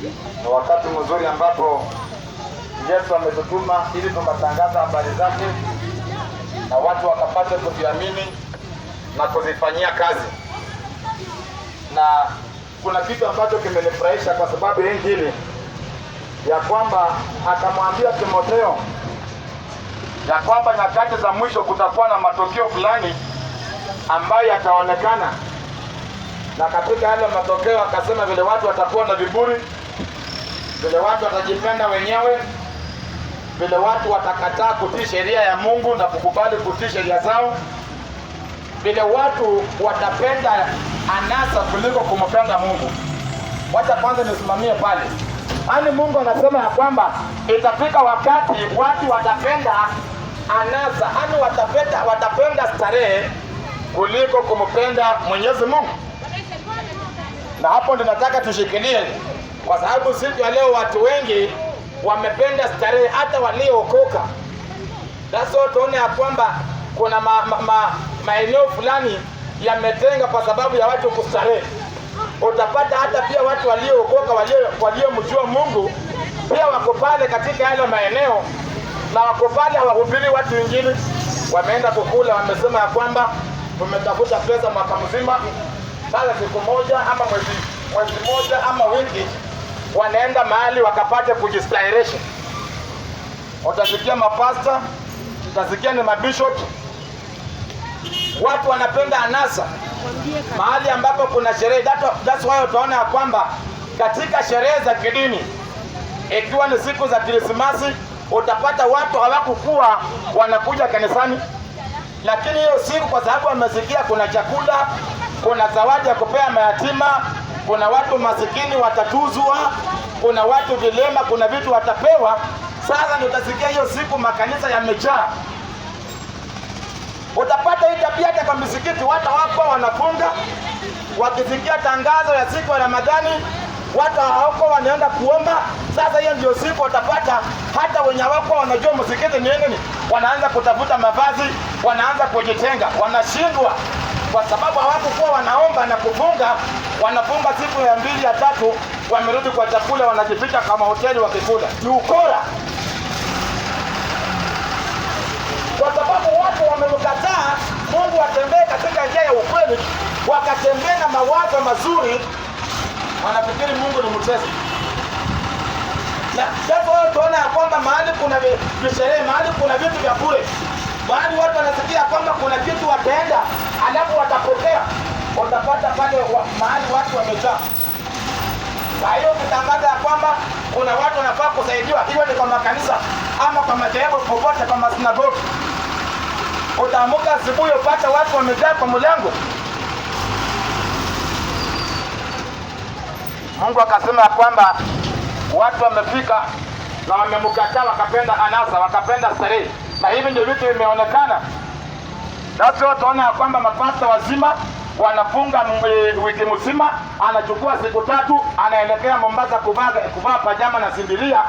Ni wakati mzuri ambapo Yesu ametutuma ili tukatangaza habari zake na watu wakapate kuziamini na kuzifanyia kazi. Na kuna kitu ambacho kimenifurahisha kwa sababu ya Injili ya kwamba akamwambia Timotheo ya kwamba nyakati za mwisho kutakuwa na matokeo fulani ambayo yataonekana, na katika yale matokeo akasema vile watu watakuwa na viburi, vile watu watajipenda wenyewe, vile watu watakataa kutii sheria ya Mungu na kukubali kutii sheria zao, vile watu watapenda anasa kuliko kumpenda Mungu. Wacha kwanza nisimamie pale. Yaani Mungu anasema ya kwamba itafika wakati watu watapenda anasa, yaani watapenda starehe kuliko kumpenda Mwenyezi Mungu. Na hapo ndio nataka tushikilie, kwa sababu siku ya leo watu wengi wamependa starehe, hata waliookoka. That's why tuone ya kwamba kuna maeneo fulani yametenga kwa sababu ya watu kustarehe. Utapata hata pia watu waliookoka, waliomjua Mungu pia wako pale katika yale maeneo, na wako pale hawahubiri watu wengine. Wameenda kukula, wamesema ya kwamba tumetafuta pesa mwaka mzima, sasa siku moja ama mwezi moja ama wiki wanaenda mahali wakapate kujistahirisha. Utasikia mapasta, utasikia ni mabishop. Watu wanapenda anasa mahali ambapo kuna sherehe. That's why utaona ya kwamba katika sherehe za kidini, ikiwa ni siku za Krismasi, utapata watu hawakukuwa wanakuja kanisani, lakini hiyo siku kwa sababu wamesikia kuna chakula, kuna zawadi ya kupea mayatima, kuna watu masikini watatuzwa, kuna watu vilema, kuna vitu watapewa. Sasa ndio utasikia hiyo siku makanisa yamejaa. Utapata hii tabia hata kwa misikiti, watu wako wanafunga, wakisikia tangazo ya siku ya Ramadhani, watu hawako wanaenda kuomba. Sasa hiyo ndio siku utapata hata wenye wako wanajua msikiti ni nini, wanaanza kutafuta mavazi, wanaanza kujitenga, wanashindwa kwa sababu hawakuwa wanaomba na kufunga. Wanafunga siku ya 2 ya 3, wamerudi kwa chakula, wanajificha kama hoteli wakikula. Ni ukora, kwa sababu watu wamemkataa Mungu watembee katika njia ya ukweli, wakatembea na mawazo mazuri, wanafikiri Mungu ni mchezo. Na sasa wao tuona ya kwamba mahali kuna visherehe, mahali kuna vitu vya bure, mahali watu wanasikia kwamba kuna kitu wataenda alafu watapokea, utapata pale mahali watu wamejaa. Kwa hiyo kitangaza ya kwamba kuna watu wanafaa kusaidiwa, hiyo ni kwa makanisa ama kwa madhehebu popote, kwa masinagogi, utaamka asubuhi upate watu wamejaa kwa mlango. Mungu akasema kwamba watu wamefika na wamemkataa, wakapenda anasa, wakapenda starehe, na hivi ndio vitu vimeonekana. Sasa utaona kwamba mapasta wazima wanafunga wiki mzima, anachukua siku 3, anaelekea Mombasa kuvaa pajama na sindiria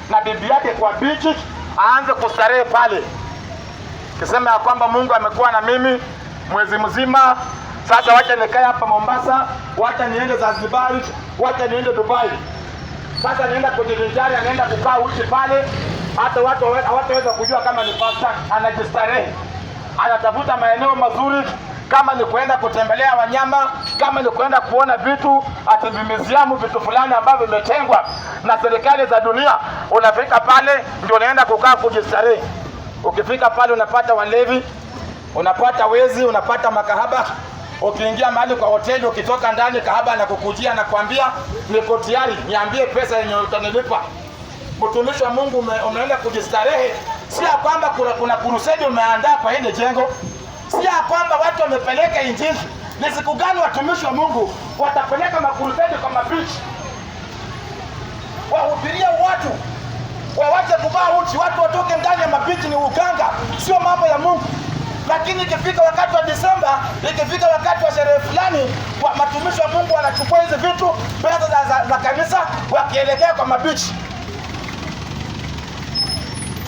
na bibi yake kwa beach, aanze kustarehe pale, kisema ya kwamba Mungu amekuwa na mimi mwezi mzima, sasa wacha nikae hapa Mombasa, wacha niende Zanzibar, wacha niende Dubai. Sasa nienda kujivinjari, anaenda kukaa uchi pale, hata watu hawataweza kujua kama ni pasta. Anajistarehe, anatafuta maeneo mazuri, kama ni kwenda kutembelea wanyama, kama ni kwenda kuona vitu ati museum, vitu fulani ambavyo vimetengwa na serikali za dunia. Unafika pale ndio unaenda kukaa kujistarehe. Ukifika pale unapata walevi, unapata wezi, unapata makahaba. Ukiingia mahali kwa hoteli, ukitoka ndani kahaba anakukujia na kuambia niko tayari, niambie pesa yenye utanilipa. Mtumishi wa Mungu umeenda kujistarehe, si ya kwamba kuna crusade umeandaa kwa ile jengo, si ya kwamba watu wamepeleka injili. Ni siku gani watumishi wa Mungu watapeleka makrusade kwa mabichi, wahubiria watu wawache kuvaa uchi, watu watoke ndani ya mabichi? Ni uganga, sio mambo ya Mungu. Lakini ikifika wakati wa Disemba, ikifika wakati wa sherehe fulani, matumishi wa Mungu wanachukua hizi vitu, pesa za kanisa, wakielekea kwa mabichi.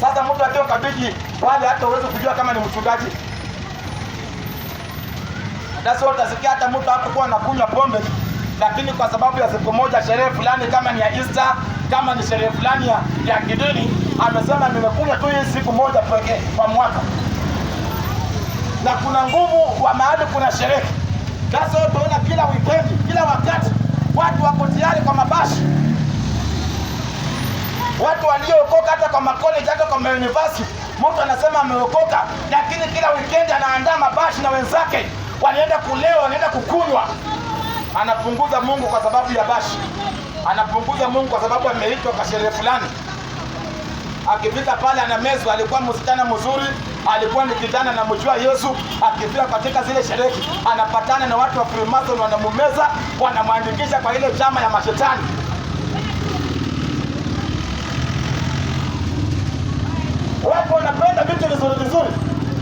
Sasa mtu akiwa kwa bichi pale, hata uweze kujua kama ni mchungaji. That's what utasikia hata mtu hapo kwa anakunywa pombe, lakini kwa sababu ya siku moja sherehe fulani, kama ni ya Easter, kama ni sherehe fulani ya kidini, amesema nimekuja tu hii siku moja pekee kwa mwaka. Na kuna nguvu wa mahali kuna sherehe. Sasa utaona kila weekend, kila wakati watu wako tayari kwa mabashi. Watu waliookoka hata kwa college, hata kwa university, mtu anasema ameokoka, lakini kila weekend anaandaa mabashi na wenzake, wanaenda kulewa, wanaenda kukunywa. Anapunguza Mungu kwa sababu ya bashi. Anapunguza Mungu kwa sababu ameitwa kwa sherehe fulani. Akifika pale anamezwa, alikuwa msichana mzuri, alikuwa ni kijana na mjua Yesu. Akifika katika zile sherehe anapatana na watu wa Freemason, wanamumeza, wanamwandikisha kwa ile chama ya mashetani. Watu wanapenda vitu vizuri vizuri.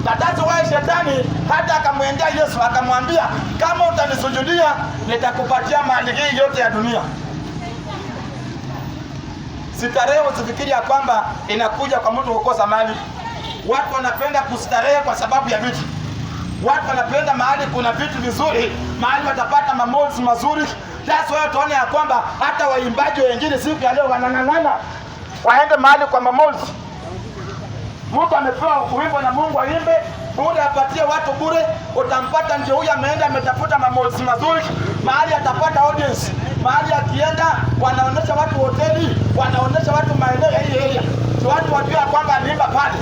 Na tatu wao shetani hata akamwendea Yesu akamwambia, kama utanisujudia nitakupatia mali hii yote ya dunia. Starehe usifikiri ya kwamba inakuja kwa mtu kukosa mali. Watu wanapenda kustarehe kwa sababu ya vitu. Watu wanapenda mahali kuna vitu vizuri, mahali watapata mamozi mazuri. That's why tuone ya kwamba hata waimbaji wengine siku ya leo wanang'ang'ana waende mahali kwa mamozi. Mtu amepewa wimbo na Mungu aimbe, bure apatie watu bure, utampata ndio huyu ameenda ametafuta mamozi mazuri, mahali atapata audience. Mahali akienda wanaonesha watu hoteli, wanaonesha watu maeneo ya ile area. So watu wajua kwamba aliimba pale.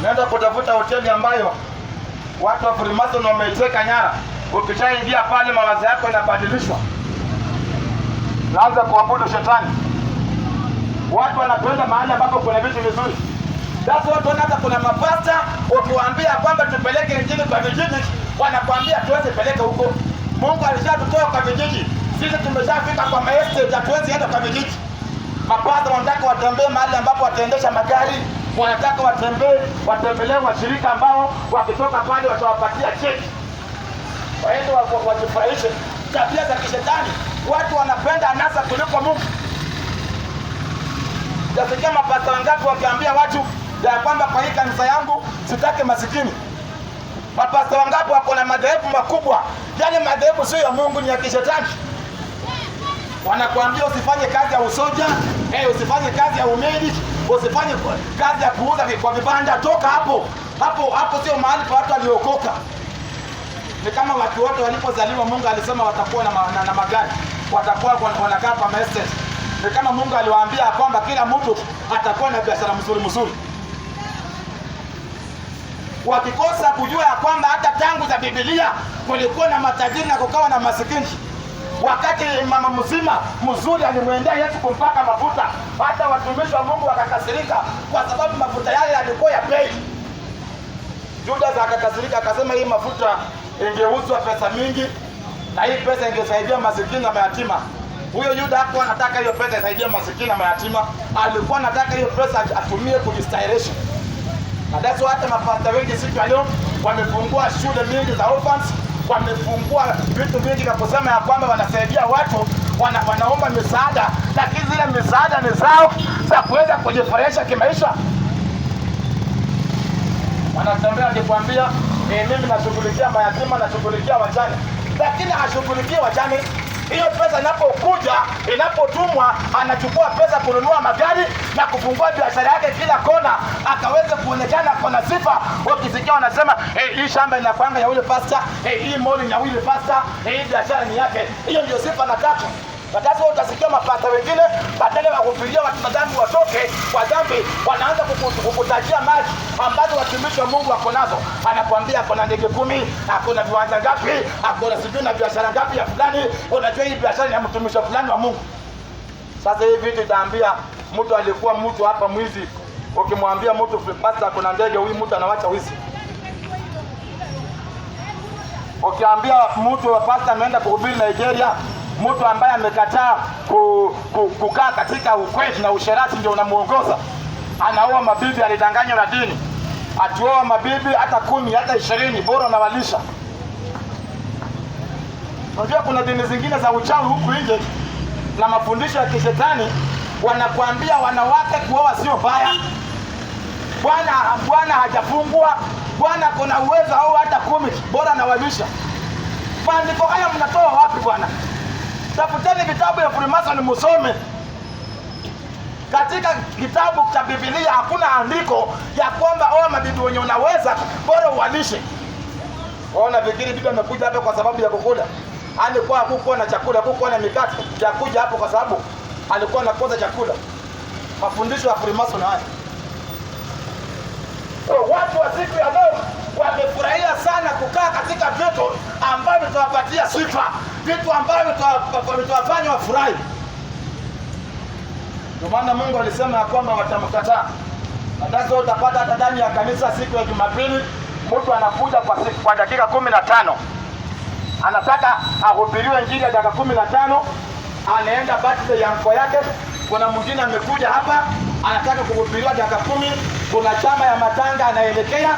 Naenda kutafuta hoteli ambayo watu wa Freemason wameiteka nyara. Ukishaingia pale mawazo yako yanabadilishwa. Naanza kuabudu shetani. Watu wanapenda mahali ambapo kuna vitu vizuri. Sasa watu hata kuna mapasta ukiwaambia kwamba tupeleke injili kwa vijiji, wanakuambia tuweze peleka huko. Mungu alishatutoa kwa vijiji. Sisi tumeshafika kwa maestate, hatuwezi enda kwa vijiji. Mapasta wanataka watembee mahali ambapo wataendesha magari, wanataka watembelee washirika ambao wakitoka pale watawapatia cheki. Waende wajifurahishe. Tabia za kishetani. Watu wanapenda anasa kuliko Mungu. Yasikia mapasta wangapi wakiambia watu ya kwamba kwa hii kanisa yangu sitaki masikini. Mapasta wangapi wako na madhehebu makubwa, yale madhehebu sio ya Mungu, ni ya kishetani. Wanakuambia usifanye kazi ya usoja, usifanye kazi ya umedi, usifanye kazi ya kuuza kwa vibanda, toka hapo. Hapo sio mahali pa watu waliokoka. Ni kama watu wote walipozaliwa Mungu alisema watakuwa na magari, watakuwa wanakaa kwa estate. Ni kama Mungu aliwaambia kwamba kila mtu atakuwa na biashara mzuri. Wakikosa kujua ya kwamba hata tangu za Biblia kulikuwa na matajiri na kukawa na masikini. Wakati mama mzima mzuri alimwendea Yesu kumpaka mafuta, hata watumishi wa Mungu wakakasirika kwa sababu mafuta yale yalikuwa ya bei. Judas akakasirika akasema hii mafuta ingeuzwa pesa mingi na hii pesa ingesaidia masikini na mayatima. Huyo Yuda hakuwa anataka hiyo pesa isaidie masikini na mayatima, alikuwa anataka hiyo pesa atumie kujistyration. Na that's why hata mapasta wengi siku ya leo wamefungua shule mingi za orphans, wamefungua vitu vingi na kusema ya kwamba wanasaidia watu, wanaomba misaada, lakini zile misaada ni zao za kuweza kujifurahisha kimaisha. Wanatembea akikwambia mimi nashughulikia mayatima, nashughulikia wajane, lakini hashughulikia wajane. Hiyo pesa inapokuja, inapotumwa, anachukua pesa kununua magari na kufungua biashara yake kila kona, akaweza kuonekana kuna sifa. Wakisikia wanasema hii shamba inakwanga ya yule pastor, hii mall ni ya yule pastor, hii biashara ni yake. Hiyo ndio sifa nataka. Sasa utasikia mapasta wengine badala ya kufikiria watu madhambi watoke kwa dhambi, wanaanza kukutajia mali ambazo watumishi wa Mungu wako nazo. Anakuambia kuna ndege 10, hakuna viwanja ngapi, hakuna sijui na biashara ngapi ya fulani. Unajua hii biashara ni ya mtumishi fulani wa Mungu. Sasa hii vitu itaambia mtu alikuwa mtu hapa mwizi. Ukimwambia mtu pasta kuna ndege, huyu mtu anawacha wizi. Ukiambia mtu wa pasta ameenda kuhubiri Nigeria, mtu ambaye amekataa kukaa katika ukweli na usherati ndio unamuongoza. Anaoa mabibi, alidanganywa na dini. Atuoa mabibi hata 10 hata 20, bora unawalisha. Unajua kuna dini zingine za uchawi huku nje na mafundisho ya kishetani, wanakuambia wanawake kuoa sio baya. Bwana hajafungua, Bwana kuna uwezo au hata 10, bora anawalisha. Maandiko haya mnatoa wapi bwana? Tafuteni vitabu ya Freemason musome. Katika kitabu cha Biblia hakuna andiko ya kwamba mabibi wenye unaweza bora uwalishe. Waona vikiri bibi amekuja hapa kwa sababu ya kukula. Alikuwa hakukuwa na chakula, hakukuwa na mikate. Ya kuja hapo kwa sababu alikuwa anakosa chakula. Mafundisho ya Freemason haya. Watu wa siku ya leo wamefurahia sana kukaa katika vitu ambavyo tutawapatia sifa, vitu ambavyo tutawafanya wafurahi. Ndio maana Mungu alisema ya kwamba watamkataa. Ndio utapata hata ndani ya kanisa siku ya Jumapili mtu anakuja kwa dakika 15. Anataka ahubiriwe injili ya dakika 15, anaenda birthday ya mko yake. Kuna mwingine amekuja hapa anataka kuhubiriwa dakika 10, kuna chama ya matanga anaelekea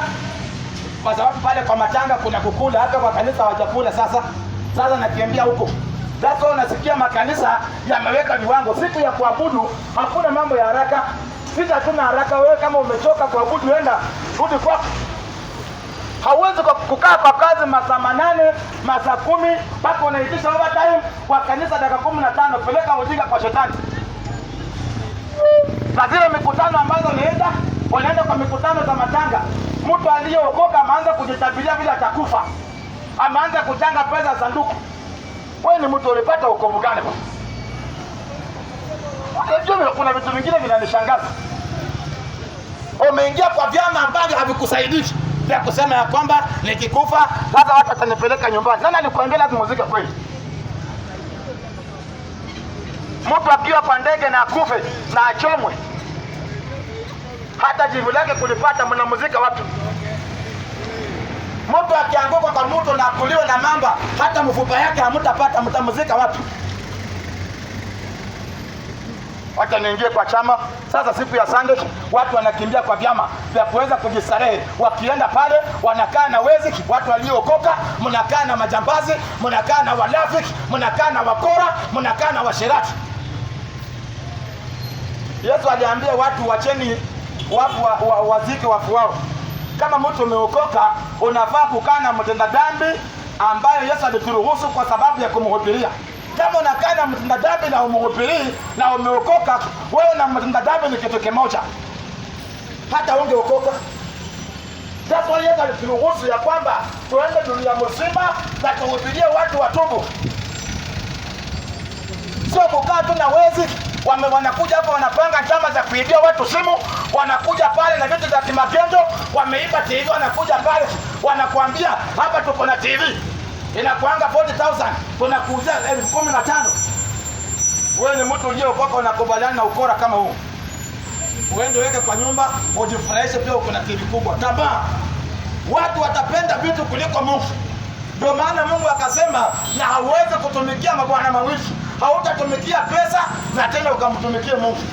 kwa sababu pale kwa matanga kuna kukula, hata kwa kanisa hawajakula. Sasa nakiambia huko. Sasa unasikia makanisa yameweka viwango. Siku ya kuabudu hakuna mambo ya haraka. Sisi hatuna haraka. Wewe kama umechoka kuabudu, enda rudi kwako. Hauwezi kukaa kwa kazi masaa 8, masaa 10 mpaka unaitisha overtime kwa kanisa dakika 15. Peleka ujinga kwa shetani. Na zile mikutano ambazo wanaenda kwa mikutano za matanga, mtu aliyeokoka ameanza kujitabiria bila atakufa. Ameanza kuchanga pesa za sanduku. Wewe ni mtu ulipata wokovu gani bwana? Unajua kuna vitu vingine vinanishangaza. Umeingia kwa vyama ambavyo havikusaidii. Pia kusema ya kwamba nikikufa sasa watu watanipeleka nyumbani. Nani alikwambia lazima muziki kweli? Mtu akiwa kwa ndege na akufe na achomwe, hata jivu lake kulipata mnamuzika watu. Mtu akianguka kwa mto na kuliwa na mamba, hata mfupa yake hamtapata, mtamuzika watu. Wacha niingie kwa chama. Sasa siku ya Sunday watu wanakimbia kwa vyama vya kuweza kujistarehe. Wakienda pale wanakaa na wezi, watu waliookoka, mnakaa na majambazi, mnakaa na walafiki, mnakaa na wakora, mnakaa na washirati. Yesu aliambia watu wacheni wafu wazike wafu wao. Kama mtu umeokoka unafaa kukaa na mtenda dhambi ambayo Yesu alituruhusu kwa sababu ya kumhubiria. Kama unakaa na mtenda dhambi na umhubirii na umeokoka, wewe na mtenda dhambi ni kitu kimoja. Hata ungeokoka. Sasa Yesu alituruhusu ya kwamba tuende dunia mzima na tuhubirie watu watubu. Sio kukaa tu na wezi. Wanakuja hapa wanapanga chama za kuibia watu simu, wanakuja pale na vitu vya kimagendo, wameiba TV, wanakuja pale wanakuambia hapa tuko na TV inakuanga 40,000, tunakuuzia 15,000. Wewe ni mtu uliokoka unakubaliana na ukora kama huu? Uende weke kwa nyumba ujifurahishe, pia uko na TV kubwa. Tamaa. Watu watapenda vitu kuliko Mungu. Ndio maana Mungu akasema na hauwezi kutumikia mabwana mawili. Hautatumikia pesa na tena ukamtumikie Mungu.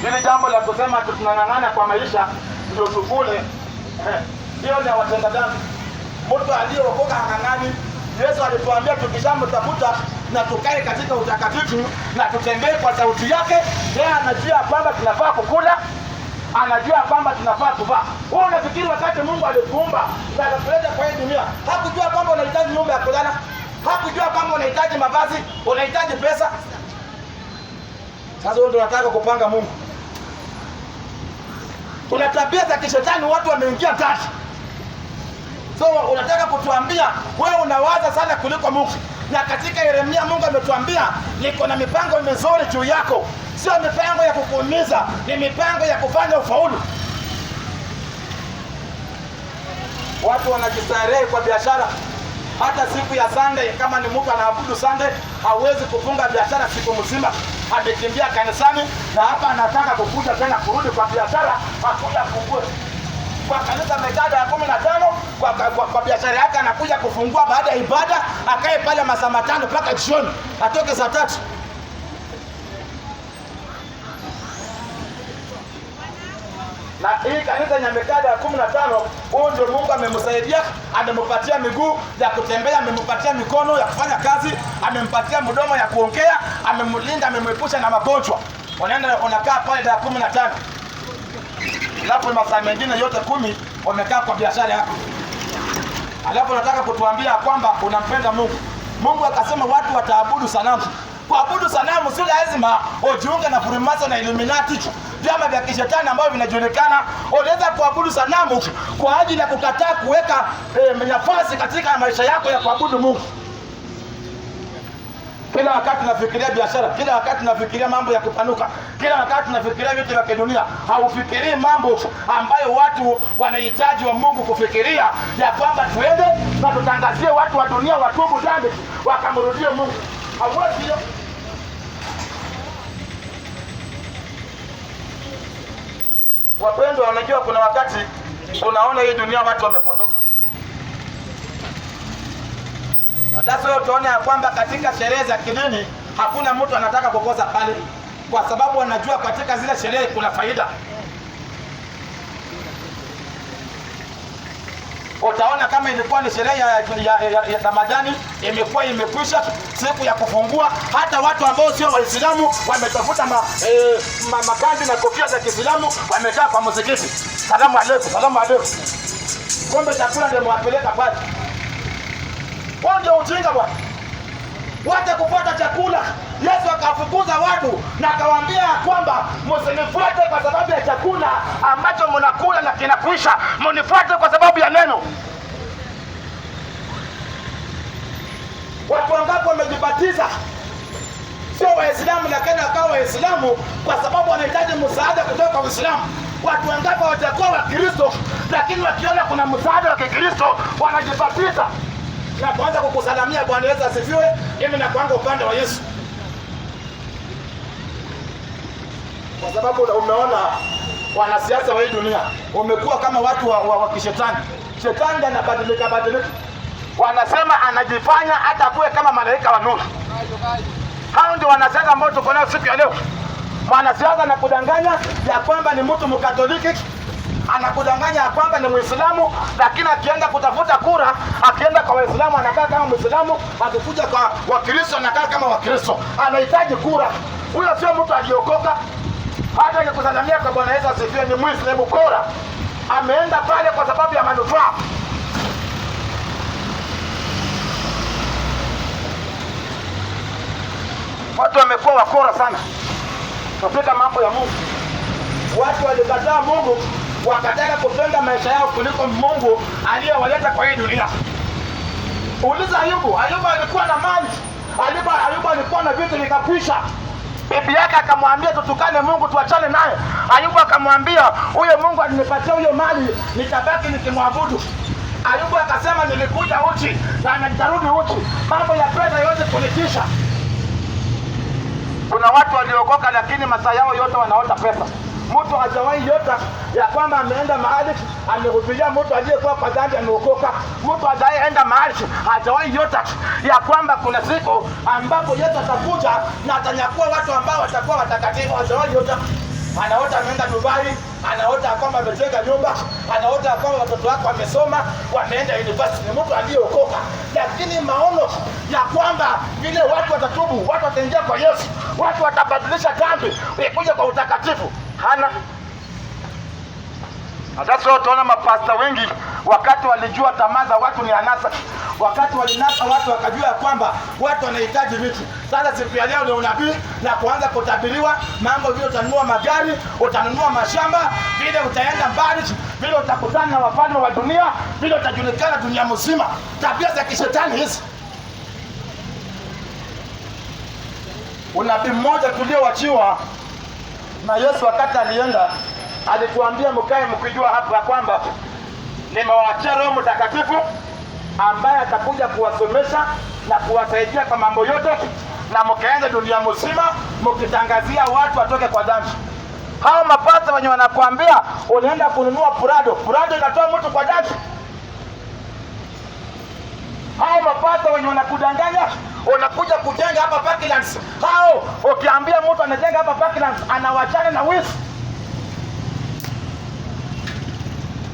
Hili jambo la kusema tunang'ang'ana kwa maisha ndio tukule, hiyo ni watenda dhambi. Mtu aliyeokoka hang'ang'ani. Yesu alituambia tukishamtafuta na tukae katika utakatifu na tutembee kwa sauti yake. Yeye anajua kwamba tunafaa kukula, anajua kwamba tunafaa kuvaa. Wewe unafikiri wakati Mungu alituumba na akatuleta kwa hii dunia, hakujua kwamba unahitaji nyumba ya kulala? Hakujua kwamba unahitaji mavazi, unahitaji pesa? Sasa wewe ndio unataka kupanga Mungu. Kuna tabia za kishetani watu wameingia ndani. So unataka kutuambia wewe unawaza sana kuliko Mungu. Na katika Yeremia Mungu ametuambia niko na mipango mizuri juu yako. Sio mipango ya kukuumiza, ni mipango ya kufanya ufaulu. Watu wanajistarehe kwa biashara. Hata siku ya Sunday, kama ni mtu anaabudu Sunday, hawezi kufunga biashara siku mzima. Amekimbia kanisani na hapa anataka kukuja tena kurudi kwa biashara, akuja kufungue. Kwa kanisa mekada ya 15 kwa biashara yake anakuja kufungua baada ya ibada, akae pale masaa 5 mpaka jioni, atoke saa 3. Na hii kanisa nyamekada ya 15, huyo ndio Mungu amemsaidia, amempatia miguu ya kutembea, amempatia mikono ya kufanya kazi, amempatia mdomo ya kuongea, amemlinda, amemepusha na magonjwa. Unakaa pale dakika 15. Alafu masaa mengine yote 10 wamekaa kwa biashara yako. alafu nataka kutuambia kwamba unampenda Mungu. Mungu akasema watu wataabudu sanamu. Kuabudu sanamu si lazima ujiunge na Freemason na Illuminati, vyama vya kishetani ambavyo vinajulikana. Unaweza kuabudu sanamu kwa ajili ya kukataa kuweka nafasi katika maisha yako ya kuabudu Mungu. Kila wakati nafikiria biashara, kila wakati nafikiria mambo ya kupanuka, kila wakati nafikiria vitu vya kidunia. Haufikirii mambo ambayo watu wanahitaji wa Mungu kufikiria, ya kwamba tuende na tutangazie watu wa dunia watubu dhambi wakamrudie Mungu. Hauwezi hiyo. Wapendwa, unajua kuna wakati unaona hii dunia watu wamepotoka. Hata sio tuone ya kwamba katika sherehe za kidini hakuna mtu anataka kukosa pale, kwa sababu wanajua katika zile sherehe kuna faida. Utaona kama ilikuwa ni sherehe ya Ramadhani imekuwa imekwisha, siku ya kufungua, hata watu ambao sio Waislamu wametafuta makazi na kofia za Kiislamu wamekaa kwa msikiti. Salamu alaykum, salamu alaykum. Kombe chakula ndio mwapeleka pale. Wao ndio ujinga bwana. Wacha kupata chakula. Yesu akafukuza watu na akawaambia kwamba msinifuate kwa sababu ya chakula ambacho mnakula na kinakwisha, mnifuate kwa sababu ya neno. Watu wangapi wamejibatiza sio Waislamu lakini wakawa Waislamu kwa sababu wanahitaji msaada kutoka kwa Uislamu? Watu wangapi watakuwa Wakristo lakini wakiona kuna msaada wa Kikristo wanajibatiza na kuanza kukusalamia Bwana Yesu asifiwe, mimi nakuanga upande wa Yesu. Kwa sababu umeona wanasiasa wa hii dunia umekuwa kama watu wa kishetani. Shetani anabadilika. Wanasema anajifanya hata kuwe kama malaika wa nuru. Hao ndio wanasiasa ambao tuko nao siku ya leo. Mwanasiasa anakudanganya ya kwamba ni mtu Mkatoliki, anakudanganya ya kwamba ni Muislamu, lakini akienda kutafuta kura, akienda kwa Waislamu anakaa kama Muislamu, akikuja kwa Wakristo anakaa kama Wakristo. Anahitaji kura. Huyo sio mtu aliokoka. Hata nikusalamia kwa Bwana Yesu asifiwe, ni Muislamu bora. Ameenda pale kwa sababu ya manufaa. Watu wamekuwa wakora sana katika mambo ya Mungu. Watu walikataa Mungu, wakataka kupenda maisha yao kuliko Mungu aliyewaleta kwa hii dunia. Uliza Ayubu. Ayubu alikuwa na mali. Ayubu alikuwa na vitu vikakwisha. Bibi yake akamwambia tutukane Mungu tuachane naye. Ayubu akamwambia huyo Mungu alinipatia huyo mali nitabaki nikimwabudu. Ayubu akasema nilikuja uchi na nitarudi uchi. Mambo ya pesa yote kunitisha. Kuna watu waliokoka lakini masaa yao yote wanaota pesa. Mtu hajawahi yota ya kwamba ameenda mahali amehubiria mtu aliyekuwa kwa dhambi ameokoka. Mtu hajawahi enda mahali hajawahi yota ya kwamba kuna siku ambapo Yesu atakuja na atanyakua watu ambao watakuwa watakatifu. Hajawahi yota. Anaota ameenda Dubai, anaota kwamba amejenga nyumba, anaota kwamba watoto wake wamesoma, wameenda university. Ni mtu aliyeokoka. Lakini maono ya kwamba vile watu watatubu, watu wataingia kwa Yesu, watu watabadilisha dhambi, kuja kwa utakatifu, hana. Hata sio tuona mapasta wengi wakati walijua tamaa za watu ni anasa. Wakati walinasa watu wakajua kwamba watu wanahitaji vitu. Sasa siku ya leo ni unabii na kuanza kutabiriwa mambo vile utanunua magari, utanunua mashamba, vile utaenda mbali, vile utakutana na wafalme wa dunia, vile utajulikana dunia mzima. Tabia za kishetani hizi. Unabii mmoja tuliowachiwa na Yesu wakati alienda alituambia mkae mkijua hapa kwamba nimewaachia Roho Mtakatifu ambaye atakuja kuwasomesha na kuwasaidia kwa mambo yote, na mkaenda dunia mzima mkitangazia watu watoke kwa dhambi. Hao mapasta wenye wanakuambia unaenda kununua Prado inatoa mtu kwa dhambi. Hao mapasta wenye wanakudanganya unakuja kujenga hapa Parklands. Hao ukiambia mtu anajenga hapa Parklands anawachana na wizi.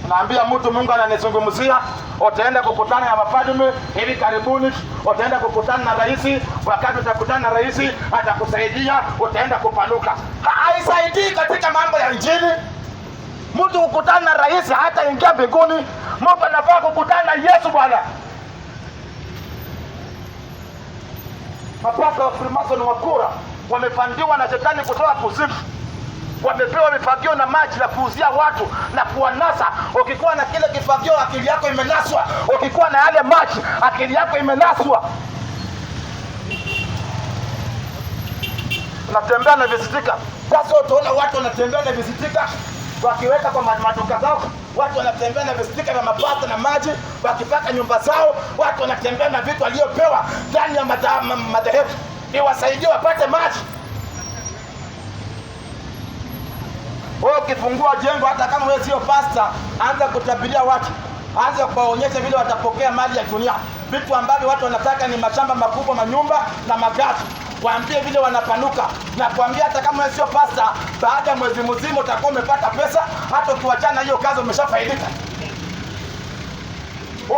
Naambia mtu Mungu ananizungumzia, utaenda kukutana na wafalme hivi karibuni, utaenda kukutana na rais, wakati utakutana na rais atakusaidia, utaenda kupanuka. Haisaidii katika mambo ya injili. Mtu kukutana na rais hata ingia mbinguni. Mungu anafaa kukutana na Yesu bwana. Mapasta wa Freemason wa kura wamepandiwa na shetani kutoka kuzimu. Wamepewa vifagio na maji ya kuuzia watu na kuwanasa. Ukikuwa na kile kifagio akili yako imenaswa. Ukikuwa na yale maji akili yako imenaswa. Unatembea na visitika. Sasa utaona watu wanatembea na visitika wakiweka kwa maduka zao. Watu wanatembea na visitika na mapasta na maji wakipaka nyumba zao. Watu wanatembea na vitu waliopewa ndani ya madhehebu iwasaidie wapate maji. Wewe ukifungua jengo, hata kama wewe sio pasta, anza kutabiria watu, anza kuwaonyesha vile watapokea mali ya dunia. Vitu ambavyo watu wanataka ni mashamba makubwa, manyumba na magari. Waambie vile wanapanuka na kuambia hata kama wewe sio pasta, baada ya mwezi mzima utakuwa umepata pesa. Hata ukiachana hiyo kazi umeshafaidika.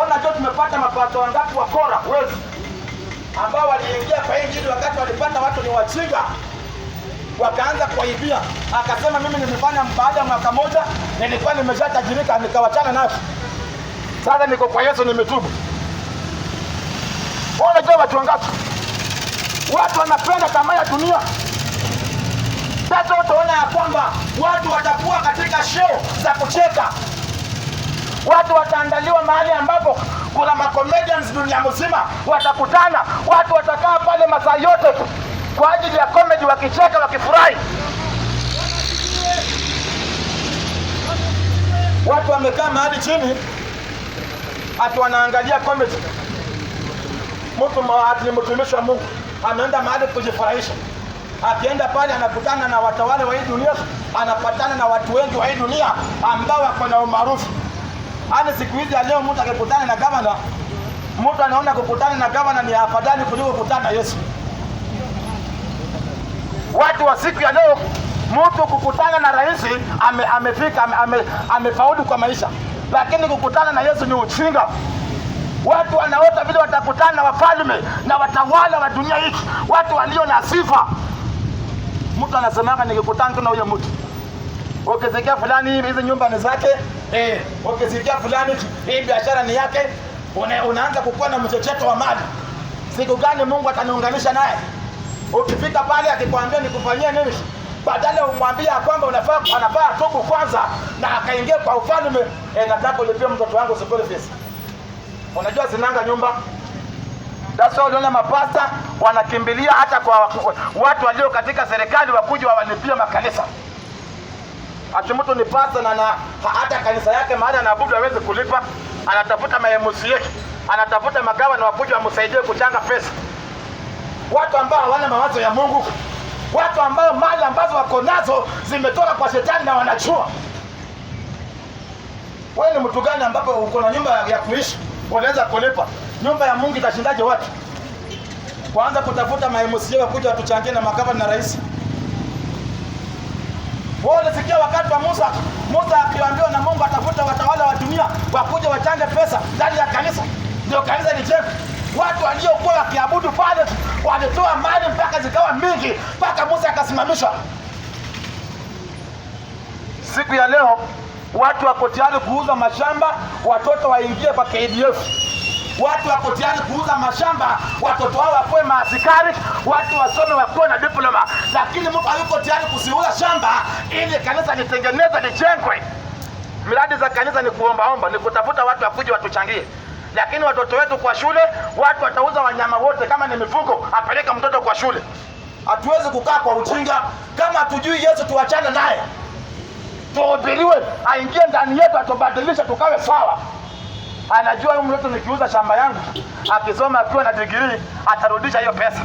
Ona ndio tumepata mapasta wangapi wa kora wewe ambao waliingia kwa injili wakati walipata watu ni wajinga, wakaanza kuwaibia. Akasema mimi nimefanya baada ya mwaka moja nilikuwa nimeshatajirika, nikawachana nayo. Sasa niko kwa Yesu, nimetubu. Unajua watu wangapi watu wanapenda tamaa ya dunia? Sasa utaona ya kwamba watu watakuwa katika show za kucheka. Watu wataandaliwa mahali ambapo kuna macomedians dunia mzima watakutana. Watu watakaa pale masaa yote kwa ajili ya comedy, wakicheka wakifurahi. Watu wamekaa mahali chini ati wanaangalia comedy. Mtu mtumishi wa Mungu ameenda mahali kujifurahisha. Akienda pale anakutana na watawala wa hii dunia, anapatana na watu wengi wa hii dunia ambao wako na umaarufu. Hadi siku hizi leo mtu akikutana na gavana, mtu anaona kukutana na gavana ni afadhali kuliko kukutana na Yesu. Watu wa siku ya leo, mtu kukutana na rais amefika, amefaulu kwa maisha, lakini kukutana na Yesu ni ujinga. Watu wanaota vile watakutana na wafalme na watawala wa dunia hii, watu walio na sifa. Mtu anasemanga nikikutana na huyo mtu, ukisikia fulani hizi nyumba ni zake, ukisikia fulani hii biashara ni yake, unaanza kukuwa na mchecheto wa mali. Siku gani Mungu ataniunganisha naye? Ukifika pale akikwambia nikufanyie nini, badala umwambia kwamba anafaa atubu kwanza na akaingia kwa ufalme, nataka ulipie mtoto wangu school fees. Unajua sinanga nyumba. That's why unaona mapasta wanakimbilia hata kwa watu walio katika serikali wakuja wawalipie makanisa. Ati mtu ni pasta na hata kanisa yake mahali anaabudu hawezi kulipa, anatafuta MCA, anatafuta magavana wakuja wamsaidie kuchanga pesa. Watu ambao hawana mawazo ya Mungu, watu ambao mali ambazo wako nazo zimetoka kwa shetani na wanajua. Wewe ni mtu gani ambapo uko na nyumba ya kuishi unaweza kulipa? Nyumba ya Mungu itashindaje watu? Kwanza kutafuta MCA wakuja watuchangie na magavana na rais. Wewe unasikia wakati wa Musa akiambiwa na Mungu atafuta watawala wa dunia wakuja wachange pesa ndani ya kanisa, ndio kanisa lijengwe. Watu waliokuwa wakiabudu pale walitoa mali mpaka zikawa mingi, mpaka Musa akasimamisha. Siku ya leo watu wako tayari kuuza mashamba, watoto waingie kwa KDF. Watu wako tayari kuuza mashamba, watoto wao wakuwe maaskari, watu wasome wakuwe na diploma. Lakini Mungu hayuko tayari kusiuza shamba ili kanisa litengeneze lijengwe. Miradi za kanisa ni kuombaomba, ni kutafuta watu wakuje watuchangie. Lakini watoto wetu kwa shule, watu watauza wanyama wote. Kama ni mifugo, apeleka mtoto kwa shule. Hatuwezi kukaa kwa ujinga. Kama hatujui Yesu, tuachane naye, tuhubiriwe, aingie ndani yetu, atubadilisha tukawe sawa. Anajua huyu mtoto nikiuza shamba yangu, akisoma akiwa na degree atarudisha hiyo pesa.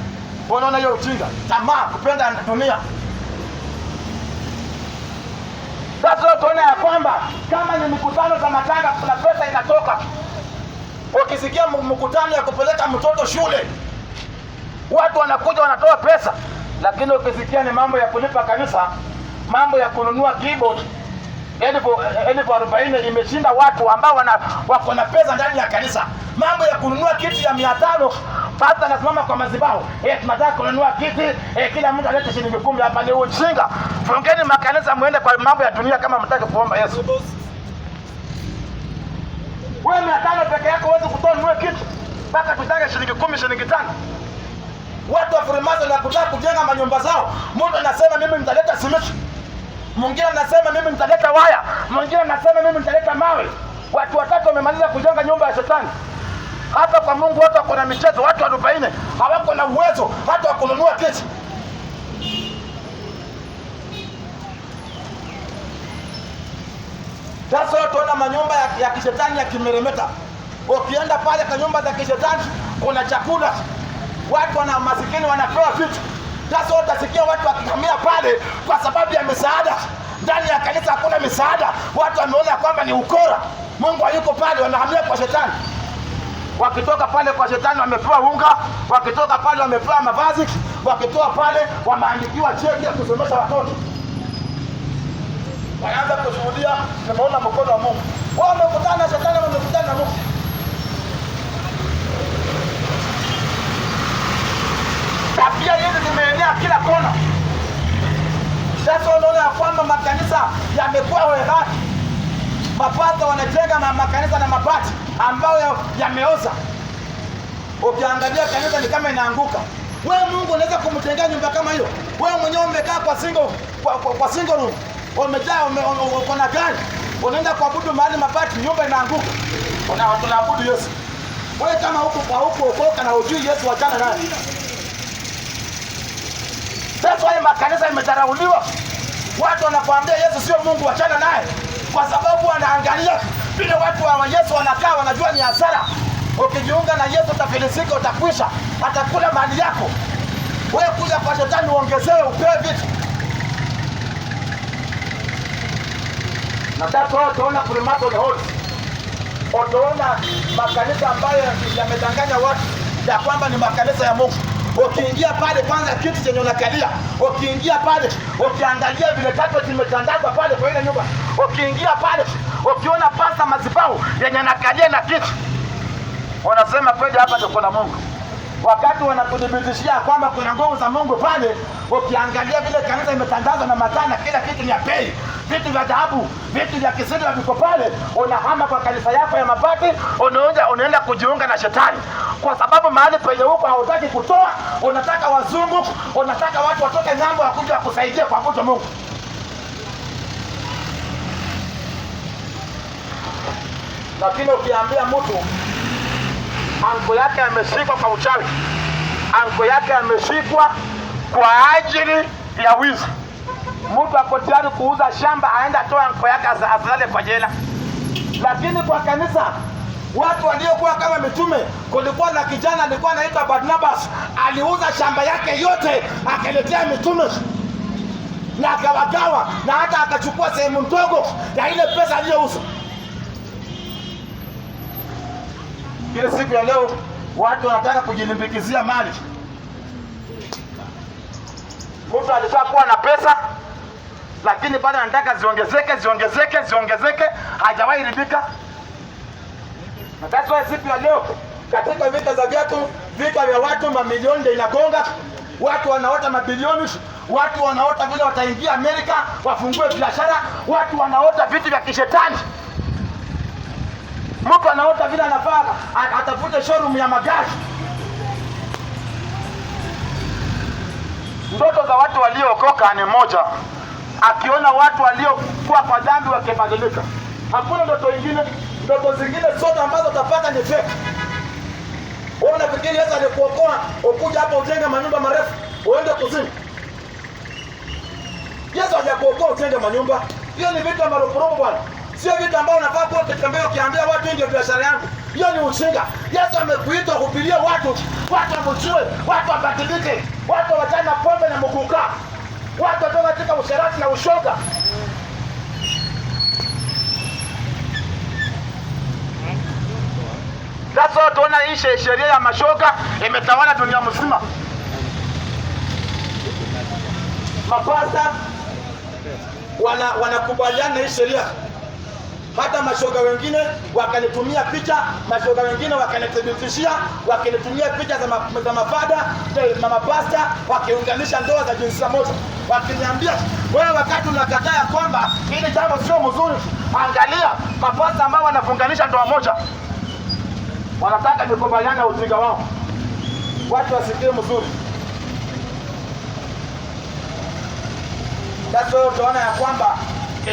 Unaona hiyo ujinga, tamaa, kupenda dunia. Sasa tuone ya kwamba kama ni mkutano za matanga kuna pesa inatoka. Ukisikia mkutano ya kupeleka mtoto shule, watu wanakuja wanatoa pesa. Lakini ukisikia ni mambo ya kulipa kanisa, mambo ya kununua keyboard 40,000 imeshinda watu ambao wako na pesa ndani ya kanisa. Mambo ya kununua kiti ya 500 Pasta anasimama kwa madhabahu, tunataka kununua kiti, kila mtu alete shilingi 10 hapa. Ni ujinga. Fungeni makanisa muende kwa mambo ya dunia kama mtaka kuomba Yesu. Wewe 500 peke yako huwezi kutoa nunue kiti. Mpaka tutake shilingi 10, shilingi 5. Watu wa Freemason na kutaka kujenga manyumba zao. Mtu anasema mimi nitaleta simiti. Mwingine anasema mimi nitaleta waya. Mwingine anasema mimi nitaleta mawe. Watu watatu wamemaliza kujenga nyumba ya shetani. Hapa kwa Mungu watu wako na michezo, watu 40 hawako na uwezo hata wa kununua kiti. Sasa watu wana manyumba ya kishetani ya kimeremeta. Ukienda pale kwa nyumba za kishetani kuna chakula. Watu wana masikini wanapewa vitu. Sasa utasikia watu wakihamia pale kwa sababu ya misaada. Ndani ya kanisa hakuna misaada. Watu wameona kwamba ni ukora. Mungu hayuko pale, wanahamia kwa shetani. Wakitoka pale kwa shetani wamepewa unga, wakitoka pale wamepewa mavazi, wakitoa pale wameandikiwa cheki ya kusomesha watoto. Wanaanza kushuhudia, nimeona mkono wa Mungu. Wao wamekutana na shetani, wamekutana na Mungu. Tabia hizi zimeenea kila kona. Sasa unaona kwamba makanisa yamekuwa wehaki. Mapasta wanajenga makanisa na mabati ambayo yameoza. Ukiangalia kanisa ni kama inaanguka. Wewe Mungu unaweza kumtengea nyumba kama hiyo? Wewe mwenyewe umekaa kwa single room. Umejaa uko na gari. Unaenda kuabudu mahali mabati, nyumba inaanguka. Tunaabudu Yesu. Wewe kama huko ukoka na hujui Yesu, achana naye. Sasa haya makanisa yamedharauliwa. Watu wanakuambia Yesu sio Mungu, achana naye. Kwa sababu wanaangalia vile watu wa Yesu wanakaa, wanajua ni hasara. Ukijiunga na Yesu utafilisika, utakwisha, atakula mali yako. Wewe kuja kwa shetani uongezewe, upewe vitu. Nataka wewe utaona Freemason Hall. Utaona makanisa ambayo yamedanganya watu ya kwamba ni makanisa ya Mungu. Ukiingia pale kwanza kitu chenye unakalia. Ukiingia pale, ukiangalia vile tatu zimetandazwa pale kwa ile nyumba. Ukiingia pale, ukiona pasta madhabahu yenye nakalia na kitu. Wanasema kweli hapa ndio kuna Mungu. Wakati wanakudhibitishia kwamba kuna nguvu za Mungu pale, ukiangalia vile kanisa imetandazwa na matana, kila kitu ni ya bei. Vitu vya dhahabu, vitu vya kisiri viko pale, unahama kwa kanisa yako ya mabati, unaenda kujiunga na shetani. Kwa sababu mahali penye huko hautaki kutoa, unataka wazungu, unataka watu watoke ng'ambo wakuja kusaidia kuabudu Mungu. Lakini ukiambia mtu anko yake ameshikwa kwa uchawi, anko yake ameshikwa kwa ajili ya wizi, mtu ako tayari kuuza shamba aenda atoa anko yake asilale kwa jela. Lakini kwa kanisa watu waliokuwa kama mitume, kulikuwa na kijana alikuwa anaitwa Barnabas, aliuza shamba yake yote akaletea mitume na akawagawa, na hata akachukua sehemu ndogo ya ile pesa aliyouza. Ile siku ya leo watu wanataka kujilimbikizia mali. Mtu alishakuwa na pesa lakini bado anataka ziongezeke, hajawahi ridhika. Na that's why siku ya leo katika vita za viatu, vita vya watu mamilioni ndio inagonga. Watu wanaota mabilioni, watu wanaota vile wataingia Amerika, wafungue biashara, watu wanaota vitu vya kishetani. Mtu anaota vile anafaa atafute showroom ya magari. Ndoto za watu waliookoka ni moja, akiona watu waliokuwa kwa dhambi wakibadilika. Hakuna ndoto nyingine. Ndoto zingine zote ambazo utapata ni fake. Wewe unafikiri Yesu alikuokoa ukuja hapa ujenge manyumba marefu uende kuzimu? Yesu hajakuokoa ujenge manyumba. Hiyo ni vitu ambavyo bwana. Sio vitu ambavyo unafaa kwa kutembea ukiambia watu ndio biashara yangu. Hiyo ni ujinga. Yesu amekuita kuhubiria watu wamjue, watu wabadilike, watu waachane na pombe na muguka, watu watoke katika usherati na ushoga. Sasa tuona hii sheria ya mashoga imetawala dunia mzima. Mapasta wanakubaliana hii sheria. Hata mashoga wengine wakanitumia picha, mashoga wengine wakanithibitishia, wakinitumia picha za mafada na mapasta, wakiunganisha ndoa za jinsia moja, wakiniambia wewe, wakati unakataa kwamba hili jambo sio mzuri, angalia mapasta ambao wanafunganisha ndoa moja, wanataka nikubaliane na ujinga wao, watu wasikie mzuri. Sasa utaona ya kwamba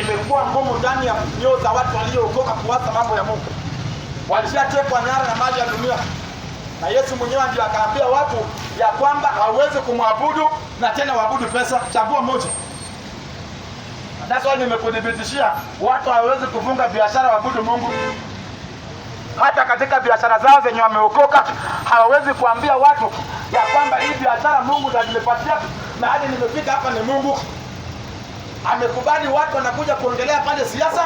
imekuwa ngumu ndani ya nyoyo za watu waliookoka kuwaza mambo ya Mungu. Walishatekwa nyara na mali ya dunia, na Yesu mwenyewe ndiye akaambia watu ya kwamba hawezi kumwabudu na tena waabudu pesa, chagua moja. Sasa nimekudhibitishia watu hawezi kufunga biashara waabudu Mungu. Hata katika biashara zao zenye wameokoka hawawezi kuambia watu ya kwamba hii biashara Mungu ndiye alinipatia na hadi nimefika hapa ni Mungu. Amekubali watu wanakuja kuongelea pale siasa,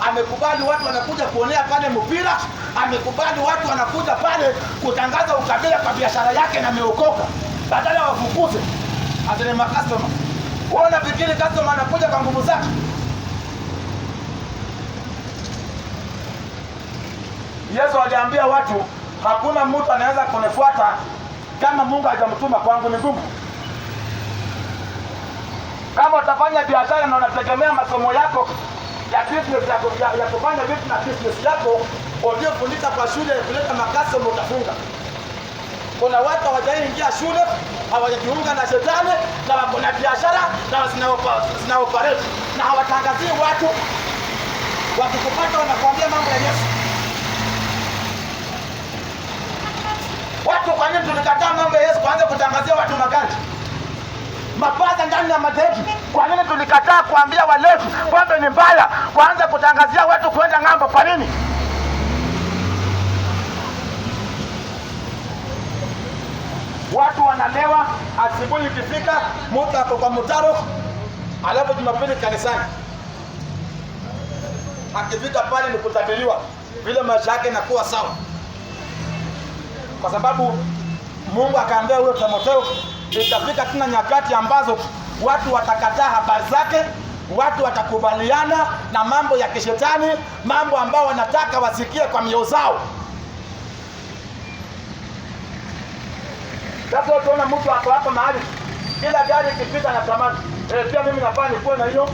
amekubali watu wanakuja kuonea pale mpira, amekubali watu wanakuja pale kutangaza ukabila kwa biashara yake na ameokoka. Badala wafukuze azile makastoma. Wao unafikiri customer anakuja kwa nguvu zake? Yesu aliambia watu hakuna mtu anaweza kunifuata kama Mungu hajamtuma kwangu, ni ngumu. Kama utafanya biashara na unategemea masomo yako ya business ya kufanya vitu na business yako uliofundika kwa shule kuleta makasoma, utafunga. Kuna watu hawajaingia shule, hawajajiunga na shetani, na wako na biashara na zina operate na hawatangazii watu. Wakikupata wanakuambia mambo ya Yesu. Watu, kwa nini tulikataa mambo ya Yesu kuanza kutangazia watu magari? Mapasa ndani ya madhehebu. Kwa nini tulikataa kuambia walevi pombe ni mbaya, kuanza kutangazia watu kwenda ng'ambo? Kwa nini? Watu wanalewa, asubuhi ikifika mtu ako kwa mtaro, alafu Jumapili kanisani. Akifika pale ni kutabiriwa vile maisha yake inakuwa sawa, kwa sababu Mungu akaambia huyo Timotheo itafika tena nyakati ambazo watu watakataa habari zake, watu watakubaliana na mambo ya kishetani, mambo ambao wanataka wasikie kwa mioyo zao. Sasa utaona mtu hapo hapa mahali kila gari ikipita na tamani, pia mimi nafaa nikuwe na hiyo,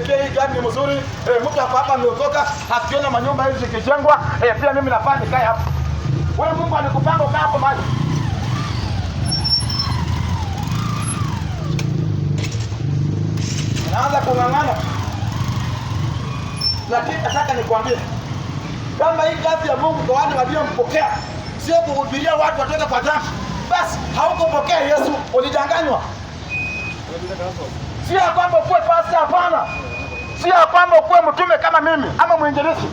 pia hii gari ni mzuri. Mtu hapo hapa ameokoka, akiona manyumba hizi zikijengwa, pia mimi nafaa nikae hapo. Wewe Mungu alikupanga ukae hapo mahali. Naanza kung'ang'ana. Lakini nataka nikwambie, kama hii kazi ya Mungu kwa wale waliompokea sio kuhubiria watu watoke kwa dhambi, basi haukupokea Yesu, ulidanganywa. Sio kwamba ukuwe pastor, hapana. Sio kwamba ukuwe mtume kama mimi ama mwinjilisti.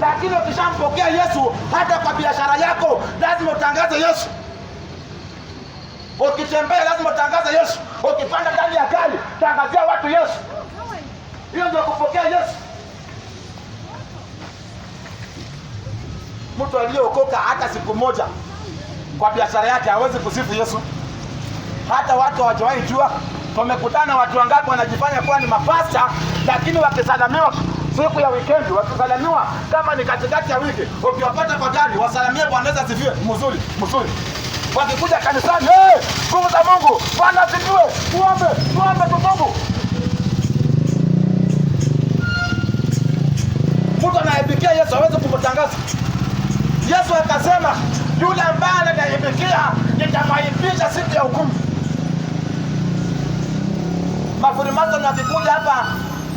Lakini ukishampokea Yesu, hata kwa biashara yako lazima utangaze Yesu. Ukitembea lazima utangaze Yesu. Ukipanda ndani ya gari, tangazia watu Yesu. Hiyo ndio kupokea Yesu. Mtu aliyeokoka hata siku moja kwa biashara yake hawezi kusifu Yesu. Hata watu hawajawahi jua. Tumekutana watu wangapi wanajifanya kuwa ni mapasta, lakini wakisalamiwa siku ya weekend, wakisalamiwa kama ni katikati ya wiki, ukiwapata kwa gari wasalamie Bwana Yesu asifiwe, mzuri mzuri. Wakikuja kanisani, nguvu za Mungu, Bwana asifiwe, tuombe tu Mungu. Mtu anaibikia Yesu hawezi kumtangaza. Yesu akasema yule ambaye anaibikia nitamwaibisha siku ya hukumu. Mafurimato na vikuja hapa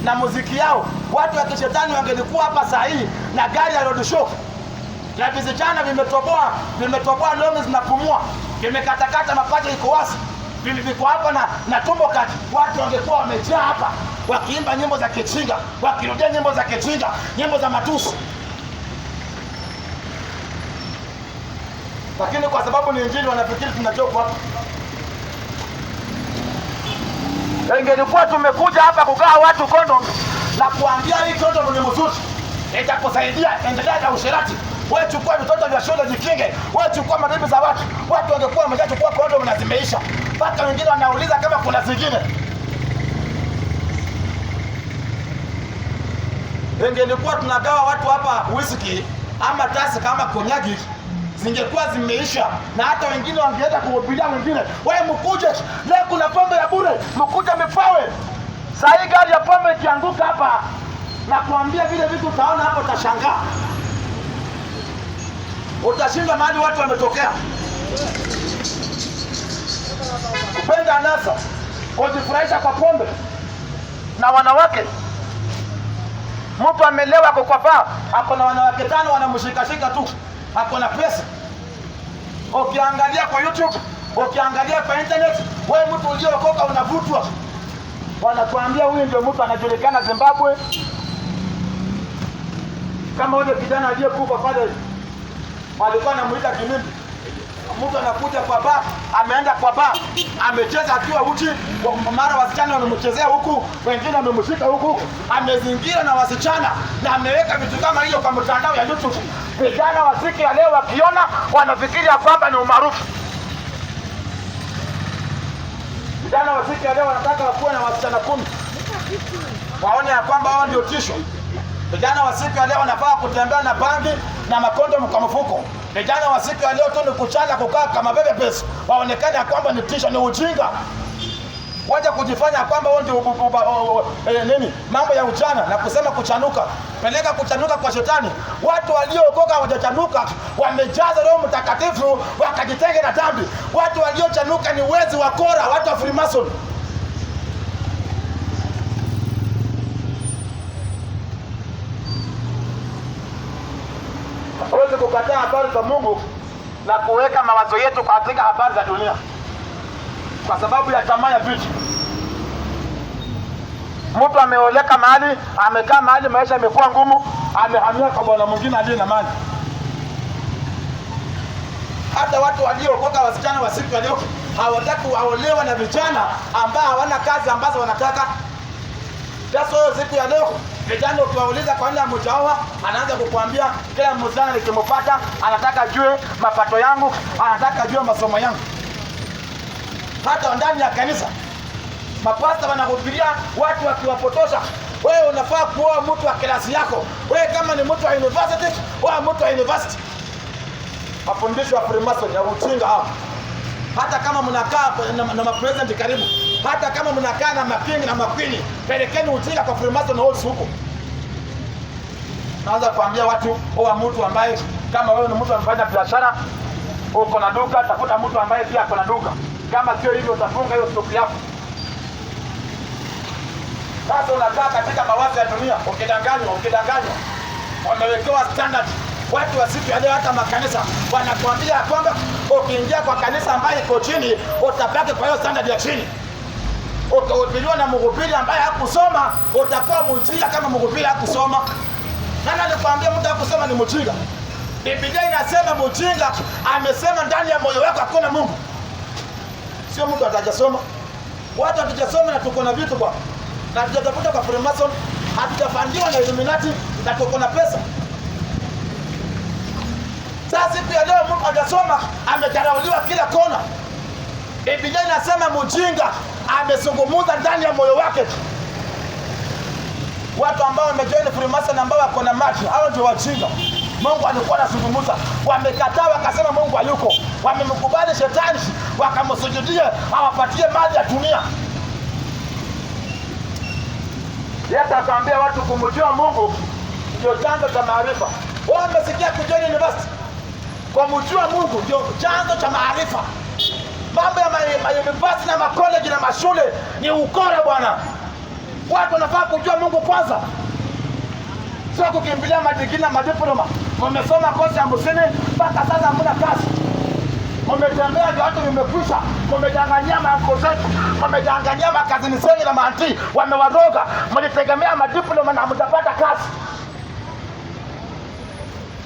na muziki yao, watu wa kishetani wangelikuwa hapa saa hii na gari ya road show na vijana vimetoboa longi zinapumua, vimekatakata mapaja iko wazi, viko hapa na tumbo kati. Watu wangekuwa wamejaa hapa wakiimba nyimbo za Kichinga, wakirudia nyimbo za Kichinga, nyimbo za matusi. Lakini kwa sababu ni injili wanafikiri tunachoka hapa. Ingelikuwa tumekuja hapa kugaa watu kondom na kuambia hii kondom ni mzuri, itakusaidia, endelea na usherati. Wewe chukua vitoto vya shule jikinge, wewe chukua maribu za watu. Watu wangekuwa wamechukua kondom na zimeisha. Mpaka wengine wanauliza kama kuna zingine. Ingelikuwa tunagawa watu hapa whisky ama tasi kama konyagi, zingekuwa zimeisha, na hata wengine wangeenda kuhubiria wengine, wewe mkuje leo kuna pombe ya bure, mkuje mipawe. Sasa hii gari ya pombe ikianguka hapa na kuambia vile vitu, utaona hapo, utashangaa, utashinda mahali watu wametokea. Kupenda anasa, kujifurahisha kwa pombe na wanawake. Mtu amelewa kwa baa, ako na wanawake 5 wanamshikashika tu, ako na pesa. Ukiangalia kwa YouTube, ukiangalia kwa internet, wewe mtu uliokoka unavutwa. Wanakuambia huyu ndio mtu anajulikana Zimbabwe. Kama yule kijana aliyekufa pale, walikuwa wanamuita Kimimbi. Mtu anakuja kwa bar, ameenda kwa bar, amecheza akiwa uchi, mara wasichana wamemchezea huku, wengine wamemshika huku, amezingira na wasichana, na ameweka vitu kama hiyo kwa mtandao ya YouTube. Vijana wa siku ya leo wakiona, wanafikiria kwamba ni umaarufu. Vijana wa siku ya leo wanataka wakuwe na wasichana 10, waone ya kwamba wao ndio tisho. Vijana wa siku ya leo wanafaa kutembea na bangi na makondomu kwa mfuko. Vijana wa siku ya leo tu ni kuchala, kukaa kama bebe pesa, waonekane ya kwamba ni tisho. Ni ujinga. Waje kujifanya kwamba wao ndio nini, mambo ya ujana na kusema kuchanuka. Peleka kuchanuka kwa shetani. Watu waliookoka hawajachanuka, wamejaza Roho Mtakatifu, wakajitenga na dhambi. Watu waliochanuka ni wezi, wakora, watu wa Freemason. Hawezi kukataa habari za Mungu na kuweka mawazo yetu katika habari za dunia kwa sababu ya tamaa ya vitu. Mtu ameoleka mahali, amekaa mahali, maisha yamekuwa ngumu, amehamia kwa bwana mwingine aliye na mali. Hata watu waliokoka, wasichana wa siku ya leo, hawataki waolewa na vijana ambao hawana kazi ambazo wanataka. Sasa hiyo siku ya leo, vijana ukiwauliza kwa nini mjaoa, anaanza kukuambia kila msichana nikimpata anataka ajue mapato yangu, anataka ajue masomo yangu. Hata ndani ya kanisa mapasta wanahubiria watu wakiwapotosha. Wewe unafaa kuoa mtu wa klasi yako. Wewe kama ni mtu wa university, oa mtu wa university. Mafundisho ya Freemason ya ujinga hapa. Hata kama mnakaa na mapresident karibu, hata kama mnakaa na making na maqueen, pelekeni ujinga kwa Freemason na halls huko. Naanza kuambia watu, oa mtu ambaye, kama wewe ni mtu anafanya biashara, uko na duka, tafuta mtu ambaye pia ako na duka. Kama sio hivyo utafunga hiyo stock yako. Sasa unakaa katika mawazo ya dunia, ukidanganywa. Wamewekewa standard. Watu wa siku ya leo, hata makanisa wanakuambia kwamba ukiingia kwa kanisa ambaye iko chini, utabaki kwa hiyo standard ya chini. Ukihubiriwa na mhubiri ambaye hakusoma, utakuwa mjinga kama mhubiri hakusoma. Nani alikwambia mtu hakusoma ni mjinga? Biblia inasema mjinga amesema ndani ya moyo wako hakuna Mungu. Sio mtu atajasoma. Watu hatujasoma na tuko na vitu bwana. Na tutatafuta kwa Freemason, hatujafandiwa na Illuminati na tuko na pesa. Sasa siku ya leo mtu hajasoma, amedharauliwa kila kona. Biblia inasema mjinga amezungumza ndani ya moyo wake. Watu ambao wamejoin Freemason ambao wako na macho, hao ndio wajinga. Mungu alikuwa anazungumza, wamekataa wakasema Mungu hayuko. Wamemkubali shetani, wakamsujudie, awapatie mali ya dunia. Yesu akaambia watu kumjua Mungu ndio chanzo cha maarifa. Wao wamesikia kujoin university. Kumjua Mungu ndio chanzo cha maarifa. Mambo ya university na makoleji na mashule ni ukora bwana. Watu wanafaa kujua Mungu kwanza. Sio kukimbilia madigiri na madiploma. Mmesoma kozi ya 50 mpaka sasa hamna kazi. Mmetembea ndio watu mmekwisha. Mmedanganyia makozetu, mmedanganyia makazini seni na maanti, wamewaroga. Mlitegemea madiploma na mtapata kazi.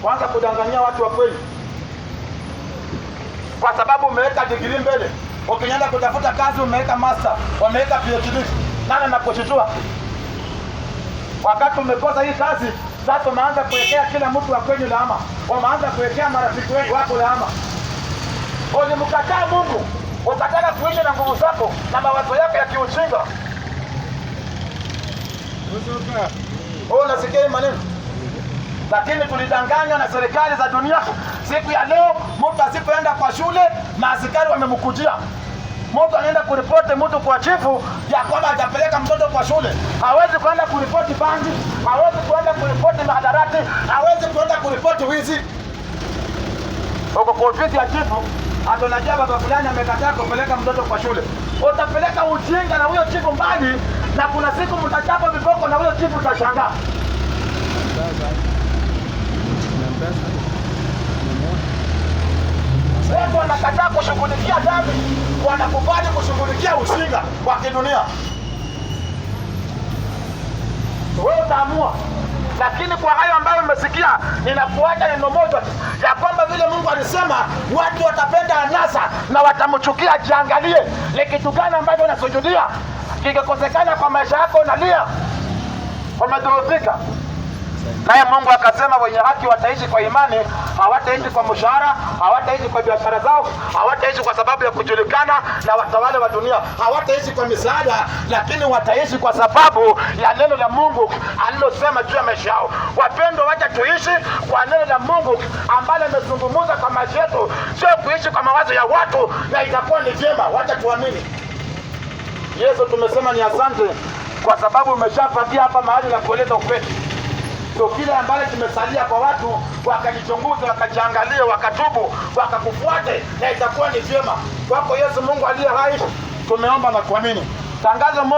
Kwanza kudanganyia watu wa kweli. Kwa sababu umeweka degree mbele. Ukienda kutafuta kazi umeweka master, umeweka PhD. Nani anakushtua? Wakati umekosa hii kazi, sasa umeanza kuwekea kila mtu wa kweli lawama. Umeanza kuwekea marafiki wako lawama. Ulimkataa Mungu, ukataka kuishi na nguvu zako na mawazo yako ya kiujinga. Wewe unasikia hii maneno? Lakini tulidanganywa na serikali za dunia. Siku ya leo mtu asipoenda kwa shule, maaskari wamemkujia. Mtu anaenda kuripoti mtu kwa chifu ya kwamba hajapeleka mtoto kwa shule. Hawezi kwenda kuripoti bangi, hawezi kwenda kuripoti mahadarati, hawezi kwenda kuripoti wizi. Uko kwa ofisi ya chifu, atonajia baba fulani amekataa kupeleka mtoto kwa shule. Utapeleka ujinga na huyo chifu mbali, na kuna siku mtachapa viboko na huyo chifu utashangaa. Watu wanakataa kushughulikia dhambi, wanakubali kushughulikia ujinga wa kidunia. Wewe utaamua. Lakini kwa hayo ambayo umesikia, ninafuata neno moja ya kwamba vile Mungu alisema watu watapenda anasa na watamchukia. Jiangalie ni kitu gani ambacho unasujudia. Kikikosekana kwa maisha yako unalia, umedhoofika. Naye Mungu akasema wenye haki wataishi kwa imani, hawataishi kwa mshahara, hawataishi kwa biashara zao, hawataishi kwa sababu ya kujulikana na watawala wa dunia, hawataishi kwa misaada, lakini wataishi kwa sababu ya neno la Mungu alilosema juu ya maisha yao. Wapendwa, wacha tuishi kwa neno la Mungu ambalo limezungumza kwa maisha yetu, sio kuishi kwa mawazo ya watu, na itakuwa ni vyema. Wacha tuamini. Yesu, tumesema ni asante kwa sababu umeshapatia hapa mahali la kueleza ukweli. So kile ambacho tumesalia kwa watu wakajichunguza, wakajiangalia, wakatubu, wakakufuate, na itakuwa ni vyema. Kwako Yesu Mungu aliye hai, tumeomba na kuamini. Tangazo moja